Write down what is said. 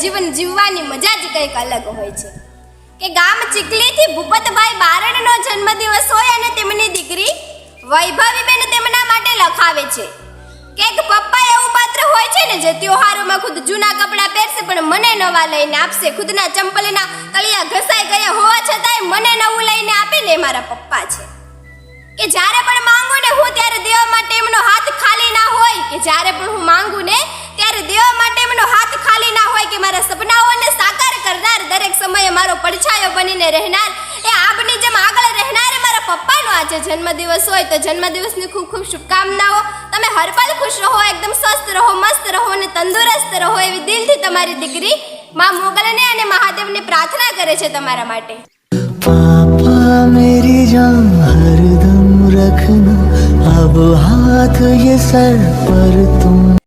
જીવન જીવવાની મજા જ કંઈક અલગ હોય છે કે ગામ ચીખલીથી ભૂપતભાઈ બારડનો જન્મદિવસ હોય અને તેમની દીકરી વૈભવીબેન તેમના માટે લખાવે છે કે પપ્પા એવું પાત્ર હોય છે ને જે તહેવારોમાં ખુદ જૂના કપડાં પહેરશે પણ મને નવા લઈને આપશે, ખુદના ચંપલના તળિયા ઘસાઈ ગયા હોવા છતાંય મને નવું લઈને આપે ને મારા પપ્પા છે કે જ્યારે પણ માંગુ ને હું ત્યારે દેવા માટે એમનો હાથ ખાલી ના હોય, કે જ્યારે પણ હું માંગુ ને ત્યારે દેવા માટે એમનો હાથ ખાલી ના હોય, કે મારા સપનાઓને સાકાર કરનાર, દરેક સમયે મારો પડછાયો બનીને રહેનાર, એ આબની જેમ આગળ રહેનાર મારા પપ્પાનો આજે જન્મદિવસ હોય તો જન્મદિવસની ખૂબ ખૂબ શુભકામનાઓ. તમે હરપલ ખુશ રહો, એકદમ સ્વસ્થ રહો, મસ્ત રહો અને તંદુરસ્ત રહો એવી દિલથી તમારી દીકરી માં મોગલને અને મહાદેવને પ્રાર્થના કરે છે તમારા માટે. पापा मेरी जान हरदम रखना, अब हाथ ये सर पर तुम